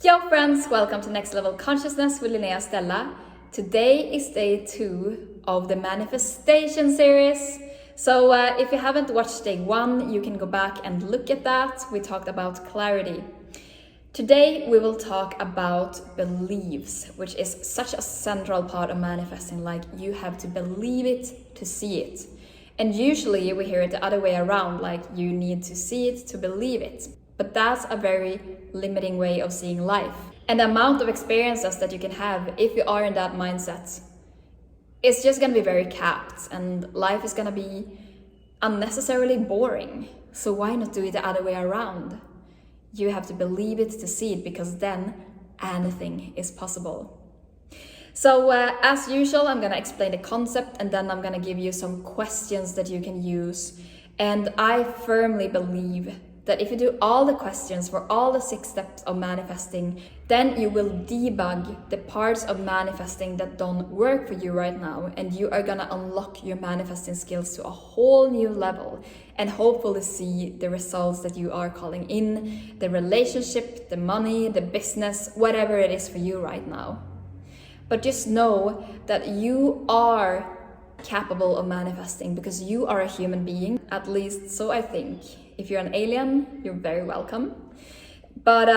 Yo friends, welcome to Next Level Consciousness with Linnea Stella. Today is day 2 of the manifestation series. So if you haven't watched day 1, you can go back and look at that. We talked about clarity. Today we will talk about beliefs, which is such a central part of manifesting. Like, you have to believe it to see it. And usually we hear it the other way around, like you need to see it to believe it. But that's a very limiting way of seeing life. And the amount of experiences that you can have if you are in that mindset, it's just gonna be very capped, and life is gonna be unnecessarily boring. So why not do it the other way around? You have to believe it to see it, because then anything is possible. So as usual, I'm gonna explain the concept, and then I'm gonna give you some questions that you can use. And I firmly believe that if you do all the questions for all the 6 steps of manifesting, then you will debug the parts of manifesting that don't work for you right now, and you are gonna unlock your manifesting skills to a whole new level and hopefully see the results that you are calling in, the relationship, the money, the business, whatever it is for you right now. But just know that you are capable of manifesting, because you are a human being, at least so I think. If you're an alien, you're very welcome. But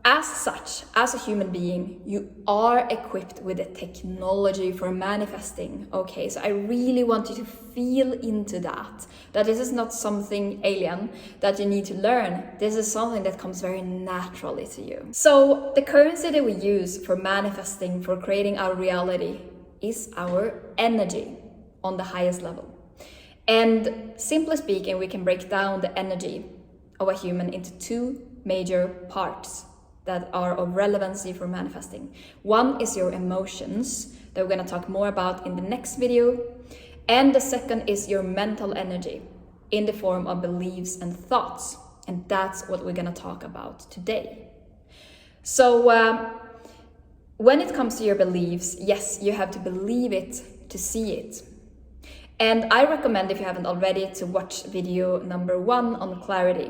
as such, as a human being, you are equipped with the technology for manifesting. Okay, so I really want you to feel into that this is not something alien that you need to learn. This is something that comes very naturally to you. So the currency that we use for manifesting, for creating our reality, is our energy on the highest level. And simply speaking, we can break down the energy of a human into 2 major parts that are of relevancy for manifesting. One is your emotions, that we're going to talk more about in the next video. And the second is your mental energy in the form of beliefs and thoughts. And that's what we're going to talk about today. So when it comes to your beliefs, yes, you have to believe it to see it. And I recommend, if you haven't already, to watch video number 1 on clarity,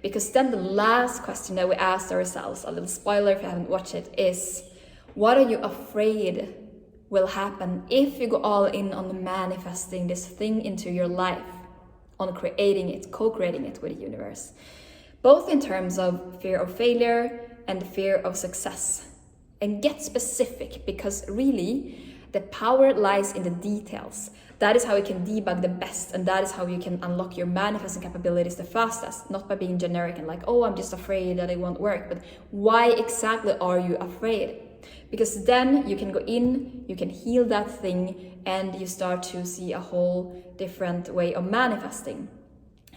because then the last question that we asked ourselves, a little spoiler if you haven't watched it, is what are you afraid will happen if you go all in on manifesting this thing into your life, on creating it, co-creating it with the universe, both in terms of fear of failure and fear of success. And get specific, because really the power lies in the details. That is how you can debug the best, and that is how you can unlock your manifesting capabilities the fastest, not by being generic and like, oh, I'm just afraid that it won't work, but why exactly are you afraid? Because then you can go in, you can heal that thing, and you start to see a whole different way of manifesting.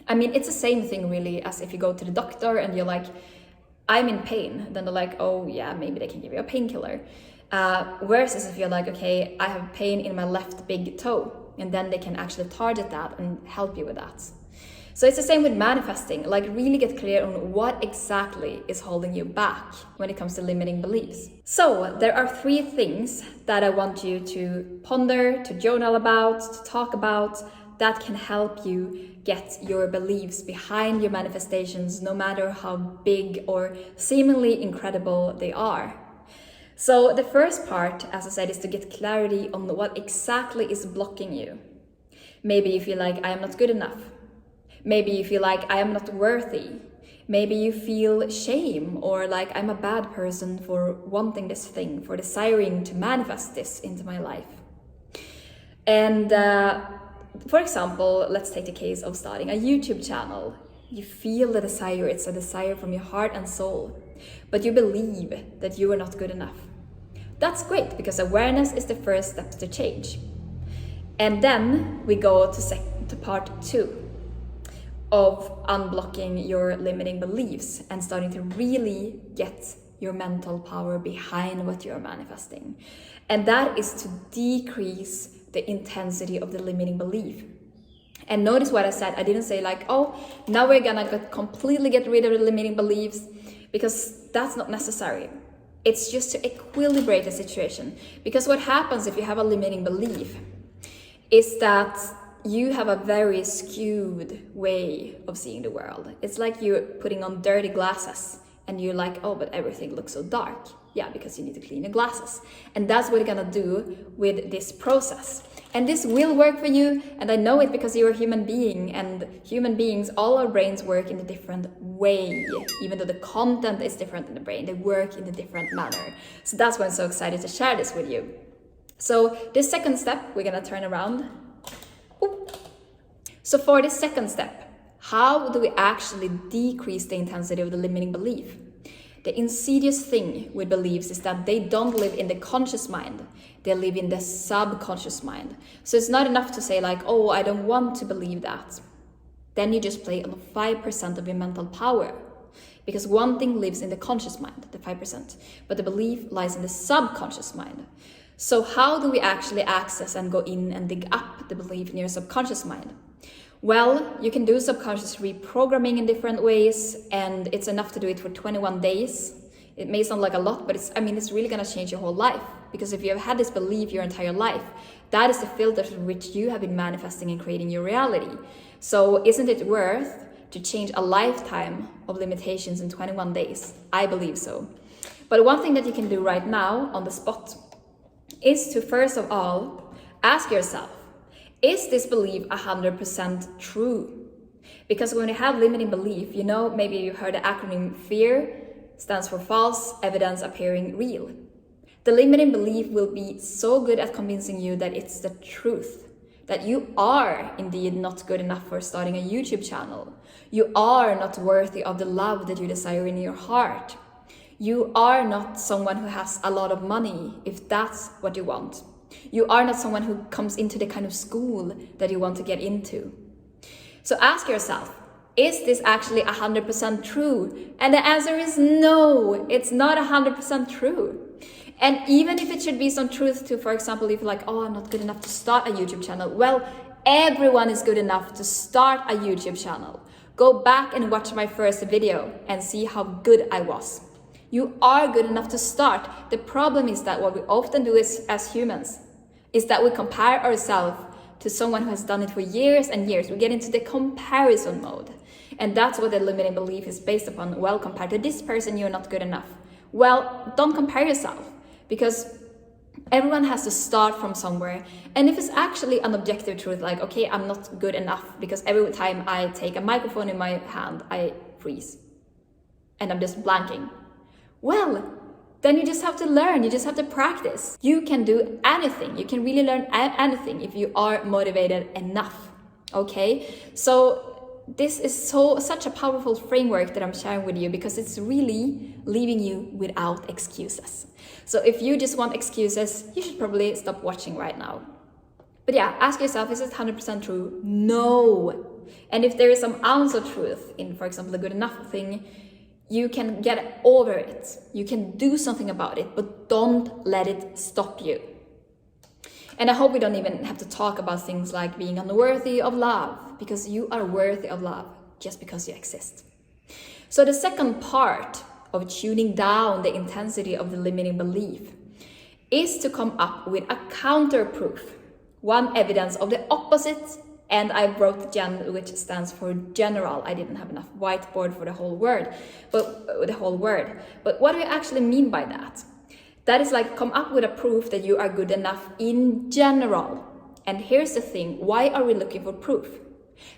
I mean, it's the same thing really as if you go to the doctor and you're like, I'm in pain. Then they're like, oh yeah, maybe they can give you a painkiller. Versus if you're like, okay, I have pain in my left big toe, and then they can actually target that and help you with that. So it's the same with manifesting. Like, really get clear on what exactly is holding you back when it comes to limiting beliefs. So there are 3 things that I want you to ponder, to journal about, to talk about, that can help you get your beliefs behind your manifestations, no matter how big or seemingly incredible they are. So the first part, as I said, is to get clarity on what exactly is blocking you. Maybe you feel like I am not good enough. Maybe you feel like I am not worthy. Maybe you feel shame, or like I'm a bad person for wanting this thing, for desiring to manifest this into my life. And for example, let's take the case of starting a YouTube channel. You feel the desire, it's a desire from your heart and soul, but you believe that you are not good enough. That's great, because awareness is the first step to change. And then we go to part 2 of unblocking your limiting beliefs and starting to really get your mental power behind what you're manifesting. And that is to decrease the intensity of the limiting belief. And notice what I said. I didn't say like, oh, now we're gonna completely get rid of the limiting beliefs, because that's not necessary. It's just to equilibrate the situation. Because what happens if you have a limiting belief is that you have a very skewed way of seeing the world. It's like you're putting on dirty glasses And you're like, oh, but everything looks so dark. Yeah, because you need to clean your glasses. And that's what you're gonna do with this process. And this will work for you, and I know it because you're a human being, and human beings, all our brains work in a different way. Even though the content is different in the brain, they work in a different manner. So that's why I'm so excited to share this with you. So this second step, we're gonna turn around. Ooh. So for this second step, how do we actually decrease the intensity of the limiting belief? The insidious thing with beliefs is that they don't live in the conscious mind, they live in the subconscious mind. So it's not enough to say like, oh, I don't want to believe that. Then you just play on 5% of your mental power. Because one thing lives in the conscious mind, the 5%, but the belief lies in the subconscious mind. So how do we actually access and go in and dig up the belief in your subconscious mind? Well, you can do subconscious reprogramming in different ways, and it's enough to do it for 21 days. It may sound like a lot, but it's really gonna change your whole life. Because if you have had this belief your entire life, that is the filter through which you have been manifesting and creating your reality. So isn't it worth to change a lifetime of limitations in 21 days? I believe so. But one thing that you can do right now on the spot is to first of all ask yourself, is this belief 100% true? Because when you have limiting belief, you know, maybe you heard the acronym FEAR, stands for false evidence appearing real. The limiting belief will be so good at convincing you that it's the truth, that you are indeed not good enough for starting a YouTube channel. You are not worthy of the love that you desire in your heart. You are not someone who has a lot of money, if that's what you want. You are not someone who comes into the kind of school that you want to get into. So ask yourself, is this actually 100% true? And the answer is no, it's not 100% true. And even if it should be some truth to, for example, if you're like, oh, I'm not good enough to start a YouTube channel. Well, everyone is good enough to start a YouTube channel. Go back and watch my first video and see how good I was. You are good enough to start. The problem is that what we often do as humans is that we compare ourselves to someone who has done it for years and years. We get into the comparison mode. And that's what the limiting belief is based upon. Well, compared to this person, you're not good enough. Well, don't compare yourself, because everyone has to start from somewhere. And if it's actually an objective truth, like, okay, I'm not good enough because every time I take a microphone in my hand, I freeze and I'm just blanking. Well, then you just have to learn, you just have to practice. You can do anything, you can really learn anything if you are motivated enough, okay? So this is such a powerful framework that I'm sharing with you, because it's really leaving you without excuses. So if you just want excuses, you should probably stop watching right now. But yeah, ask yourself, is it 100% true? No. And if there is some ounce of truth in, for example, the good enough thing, you can get over it. You can do something about it, but don't let it stop you. And I hope we don't even have to talk about things like being unworthy of love, because you are worthy of love just because you exist. So the second part of tuning down the intensity of the limiting belief is to come up with a counter proof, one evidence of the opposite. And I wrote GEN, which stands for general. I didn't have enough whiteboard for the whole word, but what do you actually mean by that? That is like, come up with a proof that you are good enough in general. And here's the thing, why are we looking for proof?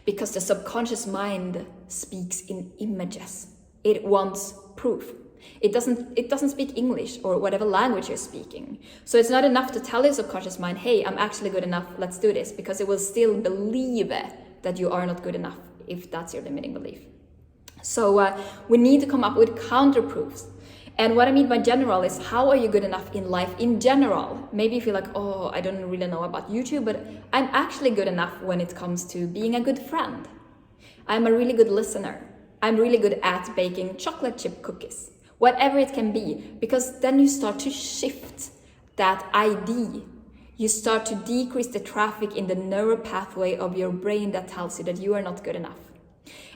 Because the subconscious mind speaks in images. It wants proof. It doesn't speak English or whatever language you're speaking. So it's not enough to tell your subconscious mind, hey, I'm actually good enough, let's do this, because it will still believe that you are not good enough if that's your limiting belief. So we need to come up with counter proofs. And what I mean by general is, how are you good enough in life in general? Maybe you feel like, oh, I don't really know about YouTube, but I'm actually good enough when it comes to being a good friend. I'm a really good listener. I'm really good at baking chocolate chip cookies. Whatever it can be, because then you start to shift that ID. You start to decrease the traffic in the neural pathway of your brain that tells you that you are not good enough.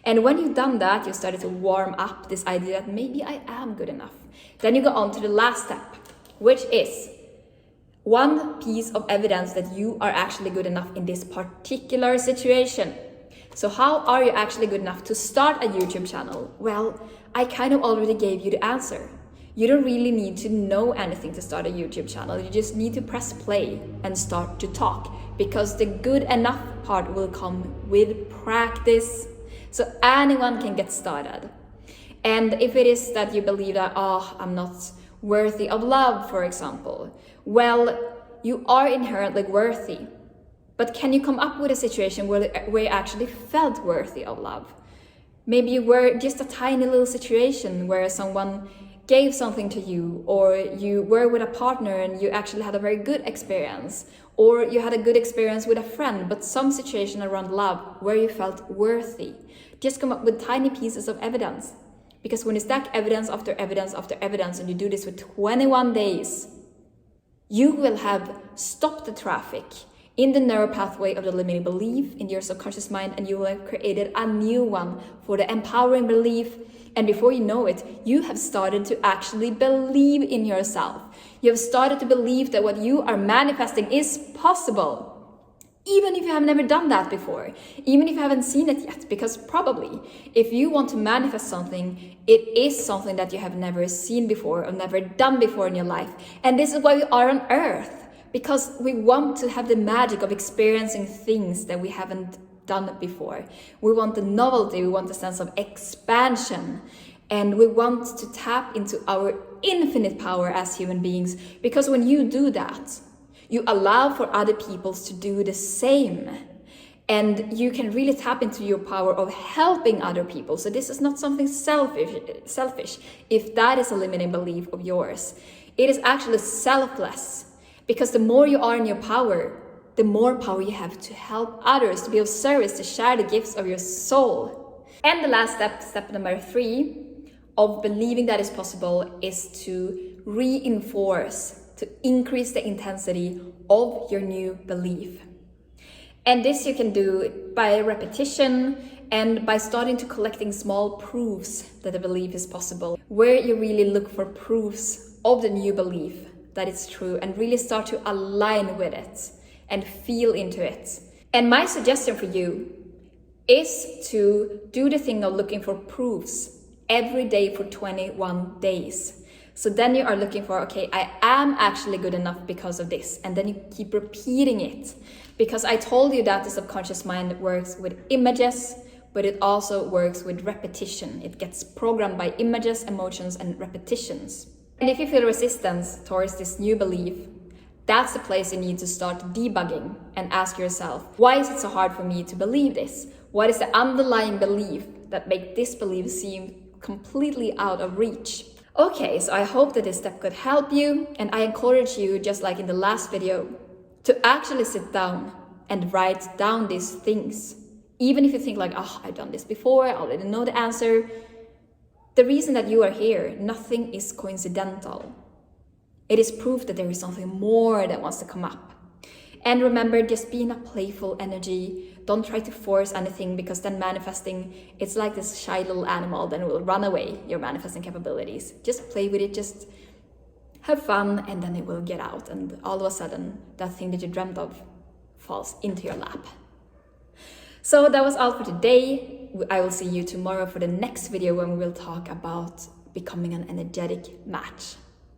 And when you've done that, you started to warm up this idea that maybe I am good enough. Then you go on to the last step, which is one piece of evidence that you are actually good enough in this particular situation. So how are you actually good enough to start a YouTube channel? Well, I kind of already gave you the answer. You don't really need to know anything to start a YouTube channel. You just need to press play and start to talk, because the good enough part will come with practice. So anyone can get started. And if it is that you believe that, oh, I'm not worthy of love, for example, well, you are inherently worthy. But can you come up with a situation where you actually felt worthy of love? Maybe you were just a tiny little situation where someone gave something to you, or you were with a partner and you actually had a very good experience, or you had a good experience with a friend, but some situation around love where you felt worthy. Just come up with tiny pieces of evidence. Because when you stack evidence after evidence after evidence, and you do this for 21 days, you will have stopped the traffic in the narrow pathway of the limiting belief in your subconscious mind, and you will have created a new one for the empowering belief. And before you know it, you have started to actually believe in yourself. You have started to believe that what you are manifesting is possible. Even if you have never done that before, even if you haven't seen it yet, because probably if you want to manifest something, it is something that you have never seen before or never done before in your life. And this is why we are on earth, because we want to have the magic of experiencing things that we haven't done before. We want the novelty, we want the sense of expansion, and we want to tap into our infinite power as human beings, because when you do that, you allow for other people to do the same, and you can really tap into your power of helping other people. So this is not something selfish if that is a limiting belief of yours. It is actually selfless, because the more you are in your power, the more power you have to help others, to be of service, to share the gifts of your soul. And the last step number 3 of believing that is possible, is to reinforce, to increase the intensity of your new belief. And this you can do by repetition and by starting to collecting small proofs that the belief is possible, where you really look for proofs of the new belief that it's true and really start to align with it and feel into it. And my suggestion for you is to do the thing of looking for proofs every day for 21 days. So then you are looking for, okay, I am actually good enough because of this. And then you keep repeating it. Because I told you that the subconscious mind works with images, but it also works with repetition. It gets programmed by images, emotions, and repetitions. And if you feel resistance towards this new belief, that's the place you need to start debugging and ask yourself, why is it so hard for me to believe this? What is the underlying belief that makes this belief seem completely out of reach? Okay, so I hope that this step could help you, and I encourage you, just like in the last video, to actually sit down and write down these things. Even if you think like, oh, I've done this before, I already know the answer. The reason that you are here, nothing is coincidental. It is proof that there is something more that wants to come up. And remember, just be in a playful energy. Don't try to force anything, because then manifesting, it's like this shy little animal, then it will run away, your manifesting capabilities. Just play with it, just have fun, and then it will get out. And all of a sudden, that thing that you dreamt of falls into your lap. So that was all for today. I will see you tomorrow for the next video when we will talk about becoming an energetic match.